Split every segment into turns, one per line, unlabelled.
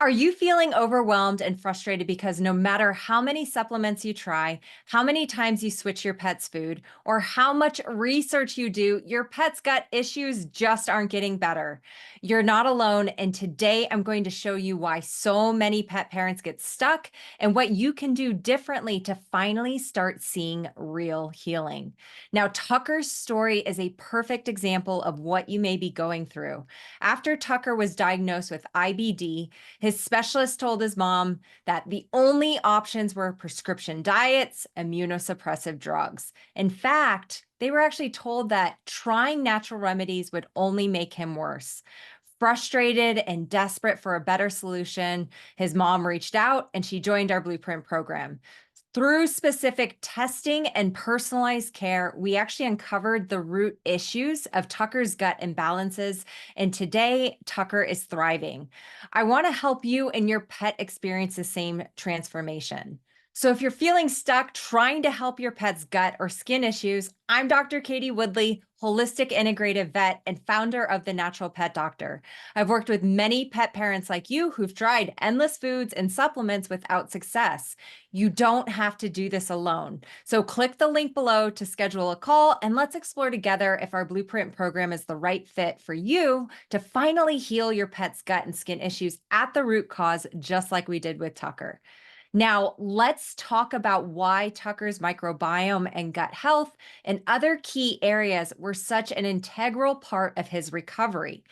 Are you feeling overwhelmed and frustrated because no matter how many supplements you try, how many times you switch your pet's food, or how much research you do, your pet's gut issues just aren't getting better? You're not alone, and today I'm going to show you why so many pet parents get stuck and what you can do differently to finally start seeing real healing. Now, Tucker's story is a perfect example of what you may be going through. After Tucker was diagnosed with IBD, his specialist told his mom that the only options were prescription diets, immunosuppressive drugs. In fact, they were actually told that trying natural remedies would only make him worse. Frustrated and desperate for a better solution, his mom reached out and she joined our Blueprint program. Through specific testing and personalized care, we actually uncovered the root issues of Tucker's gut imbalances, and today Tucker is thriving. I want to help you and your pet experience the same transformation. So if you're feeling stuck trying to help your pet's gut or skin issues, I'm Dr. Katie Woodley, holistic integrative vet and founder of The Natural Pet Doctor. I've worked with many pet parents like you who've tried endless foods and supplements without success. You don't have to do this alone. So click the link below to schedule a call and let's explore together if our Blueprint program is the right fit for you to finally heal your pet's gut and skin issues at the root cause, just like we did with Tucker. Now, let's talk about why Tucker's microbiome and gut health and other key areas were such an integral part of his recovery.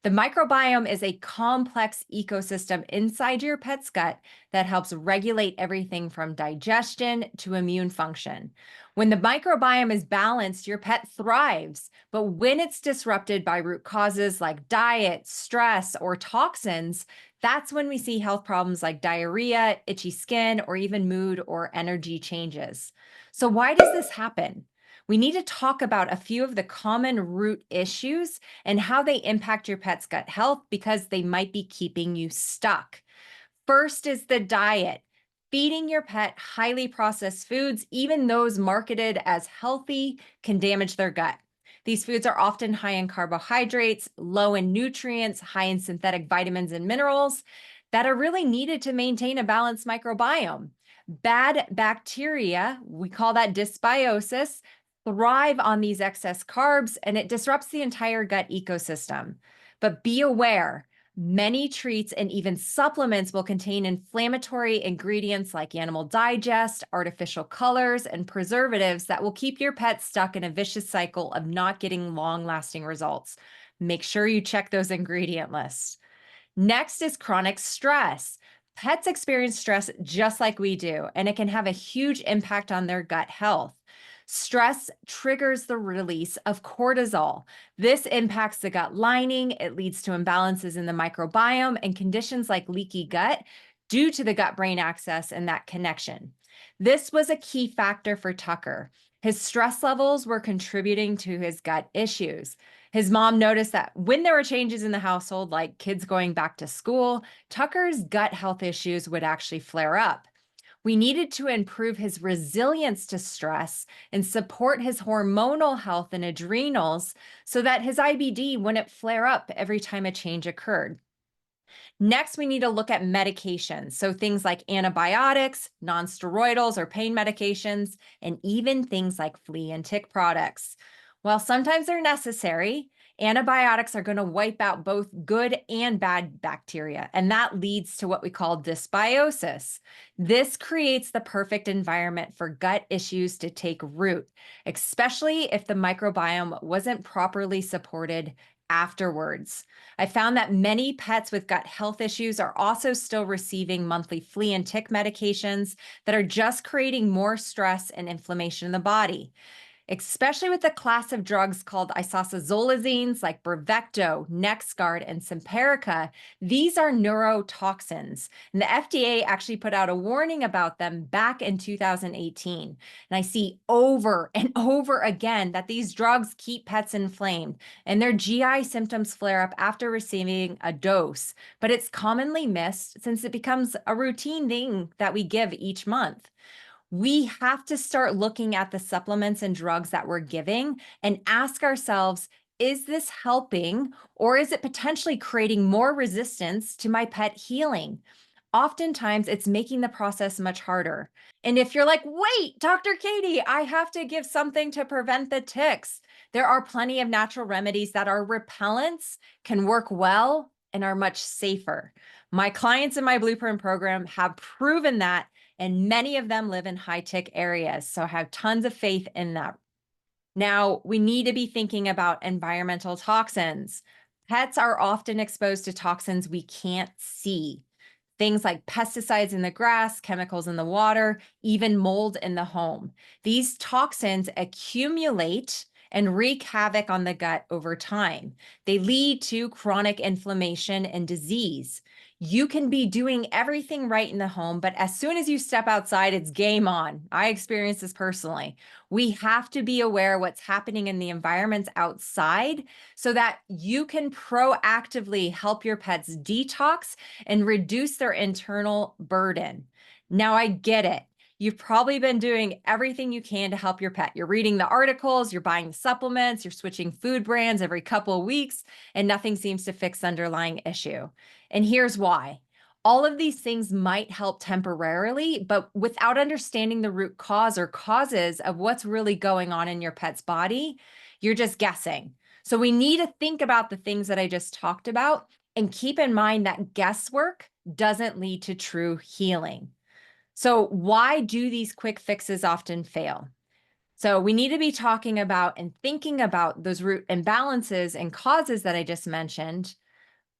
The microbiome is a complex ecosystem inside your pet's gut that helps regulate everything from digestion to immune function. When the microbiome is balanced, your pet thrives. But when it's disrupted by root causes like diet, stress, or toxins, that's when we see health problems like diarrhea, itchy skin, or even mood or energy changes. So why does this happen? We need to talk about a few of the common root issues and how they impact your pet's gut health because they might be keeping you stuck. First is the diet. Feeding your pet highly processed foods, even those marketed as healthy, can damage their gut. These foods are often high in carbohydrates, low in nutrients, high in synthetic vitamins and minerals that are really needed to maintain a balanced microbiome. Bad bacteria, we call that dysbiosis, thrive on these excess carbs and it disrupts the entire gut ecosystem. But be aware, many treats and even supplements will contain inflammatory ingredients like animal digest, artificial colors, and preservatives that will keep your pet stuck in a vicious cycle of not getting long-lasting results. Make sure you check those ingredient lists. Next is chronic stress. Pets experience stress just like we do, and it can have a huge impact on their gut health. Stress triggers the release of cortisol. This impacts the gut lining. It leads to imbalances in the microbiome and conditions like leaky gut due to the gut-brain axis and that connection. This was a key factor for Tucker. His stress levels were contributing to his gut issues. His mom noticed that when there were changes in the household, like kids going back to school, Tucker's gut health issues would actually flare up. We needed to improve his resilience to stress and support his hormonal health and adrenals so that his IBD wouldn't flare up every time a change occurred. Next, we need to look at medications. So things like antibiotics, nonsteroidals or pain medications, and even things like flea and tick products. While sometimes they're necessary, antibiotics are going to wipe out both good and bad bacteria, and that leads to what we call dysbiosis. This creates the perfect environment for gut issues to take root, especially if the microbiome wasn't properly supported afterwards. I found that many pets with gut health issues are also still receiving monthly flea and tick medications that are just creating more stress and inflammation in the body, especially with the class of drugs called isosazolazines like Bravecto, NexGard, and Simparica. These are neurotoxins, and the FDA actually put out a warning about them back in 2018. And I see over and over again that these drugs keep pets inflamed, and their GI symptoms flare up after receiving a dose. But it's commonly missed since it becomes a routine thing that we give each month. We have to start looking at the supplements and drugs that we're giving and ask ourselves, is this helping or is it potentially creating more resistance to my pet healing? Oftentimes, it's making the process much harder. And if you're like, wait, Dr. Katie, I have to give something to prevent the ticks, there are plenty of natural remedies that are repellents, can work well, and are much safer. My clients in my Blueprint program have proven that, and many of them live in high tick areas. So I have tons of faith in that. Now, we need to be thinking about environmental toxins. Pets are often exposed to toxins we can't see. Things like pesticides in the grass, chemicals in the water, even mold in the home. These toxins accumulate and wreak havoc on the gut over time. They lead to chronic inflammation and disease. You can be doing everything right in the home, but as soon as you step outside, it's game on. I experienced this personally. We have to be aware what's happening in the environments outside so that you can proactively help your pets detox and reduce their internal burden. Now, I get it. You've probably been doing everything you can to help your pet. You're reading the articles, you're buying the supplements, you're switching food brands every couple of weeks, and nothing seems to fix the underlying issue. And here's why. All of these things might help temporarily, but without understanding the root cause or causes of what's really going on in your pet's body, you're just guessing. So we need to think about the things that I just talked about and keep in mind that guesswork doesn't lead to true healing. So why do these quick fixes often fail? So we need to be talking about and thinking about those root imbalances and causes that I just mentioned.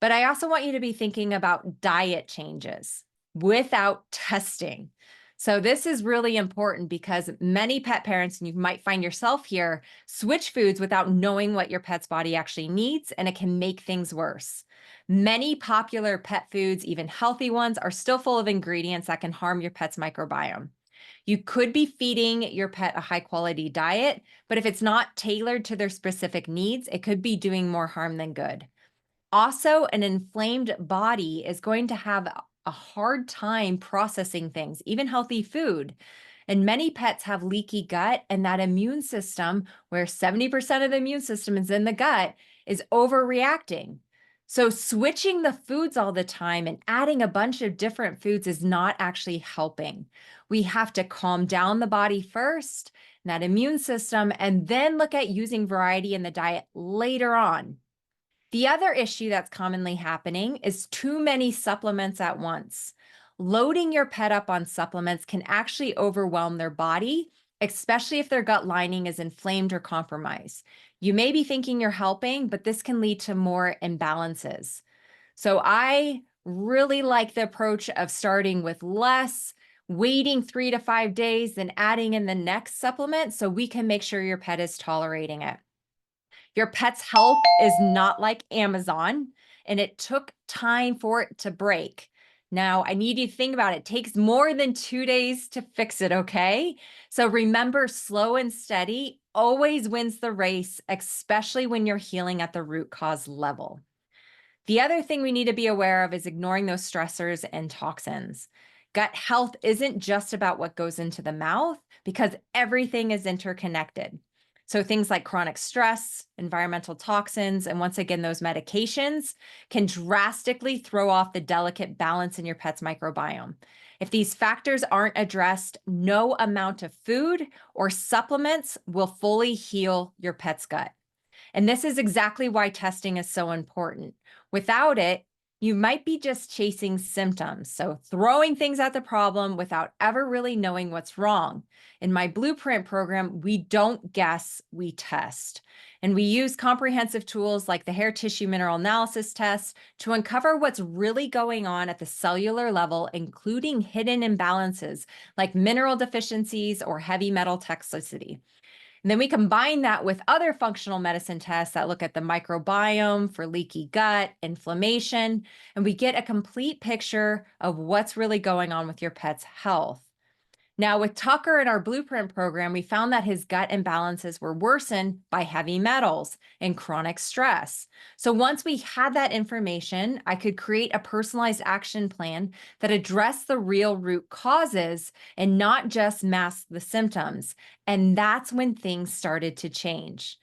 But I also want you to be thinking about diet changes without testing. So this is really important because many pet parents, and you might find yourself here, switch foods without knowing what your pet's body actually needs, and it can make things worse. Many popular pet foods, even healthy ones, are still full of ingredients that can harm your pet's microbiome. You could be feeding your pet a high quality diet, but if it's not tailored to their specific needs, it could be doing more harm than good. Also, an inflamed body is going to have a hard time processing things, even healthy food. And many pets have leaky gut, and that immune system, where 70% of the immune system is in the gut, is overreacting. So, switching the foods all the time and adding a bunch of different foods is not actually helping. We have to calm down the body first, that immune system, and then look at using variety in the diet later on. The other issue that's commonly happening is too many supplements at once. Loading your pet up on supplements can actually overwhelm their body, especially if their gut lining is inflamed or compromised. You may be thinking you're helping, but this can lead to more imbalances. So I really like the approach of starting with less, waiting 3 to 5 days, then adding in the next supplement so we can make sure your pet is tolerating it. Your pet's health is not like Amazon, and it took time for it to break. Now, I need you to think about it. It takes more than 2 days to fix it, okay? So remember, slow and steady always wins the race, especially when you're healing at the root cause level. The other thing we need to be aware of is ignoring those stressors and toxins. Gut health isn't just about what goes into the mouth because everything is interconnected. So things like chronic stress, environmental toxins, and once again, those medications can drastically throw off the delicate balance in your pet's microbiome. If these factors aren't addressed, no amount of food or supplements will fully heal your pet's gut. And this is exactly why testing is so important. Without it, you might be just chasing symptoms. So throwing things at the problem without ever really knowing what's wrong. In my Blueprint program, we don't guess, we test. And we use comprehensive tools like the hair tissue mineral analysis test to uncover what's really going on at the cellular level, including hidden imbalances like mineral deficiencies or heavy metal toxicity. And then we combine that with other functional medicine tests that look at the microbiome for leaky gut, inflammation, and we get a complete picture of what's really going on with your pet's health. Now, with Tucker in our Blueprint program, we found that his gut imbalances were worsened by heavy metals and chronic stress. So once we had that information, I could create a personalized action plan that addressed the real root causes and not just mask the symptoms. And that's when things started to change.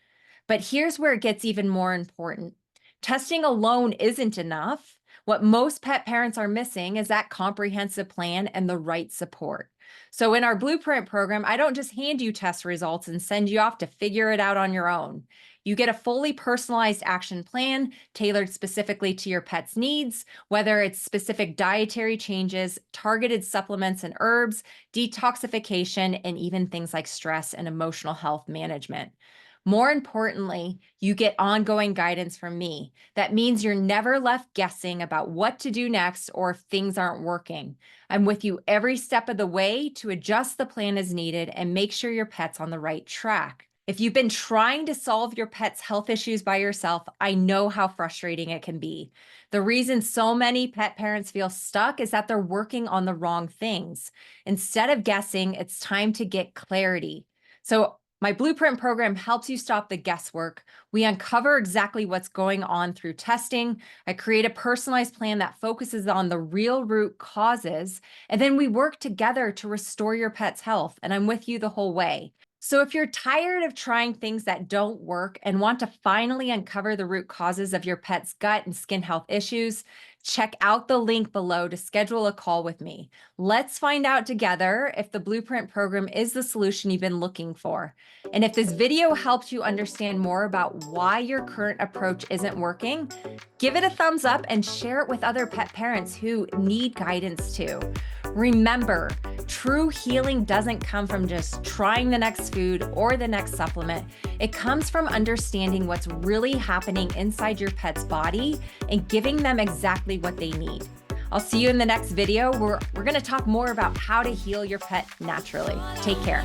But here's where it gets even more important. Testing alone isn't enough. What most pet parents are missing is that comprehensive plan and the right support. So, in our blueprint program, I don't just hand you test results and send you off to figure it out on your own. You get a fully personalized action plan tailored specifically to your pet's needs, whether it's specific dietary changes, targeted supplements and herbs, detoxification, and even things like stress and emotional health management. More importantly, you get ongoing guidance from me. That means you're never left guessing about what to do next or if things aren't working. I'm with you every step of the way to adjust the plan as needed and make sure your pet's on the right track. If you've been trying to solve your pet's health issues by yourself, I know how frustrating it can be. The reason so many pet parents feel stuck is that they're working on the wrong things. Instead of guessing, it's time to get clarity. So, my blueprint program helps you stop the guesswork. We uncover exactly what's going on through testing. I create a personalized plan that focuses on the real root causes, and then we work together to restore your pet's health, and I'm with you the whole way. So if you're tired of trying things that don't work and want to finally uncover the root causes of your pet's gut and skin health issues, check out the link below to schedule a call with me. Let's find out together if the Blueprint program is the solution you've been looking for. And if this video helps you understand more about why your current approach isn't working, give it a thumbs up and share it with other pet parents who need guidance too. Remember, true healing doesn't come from just trying the next food or the next supplement. It comes from understanding what's really happening inside your pet's body and giving them exactly what they need. I'll see you in the next video where we're going to talk more about how to heal your pet naturally. Take care.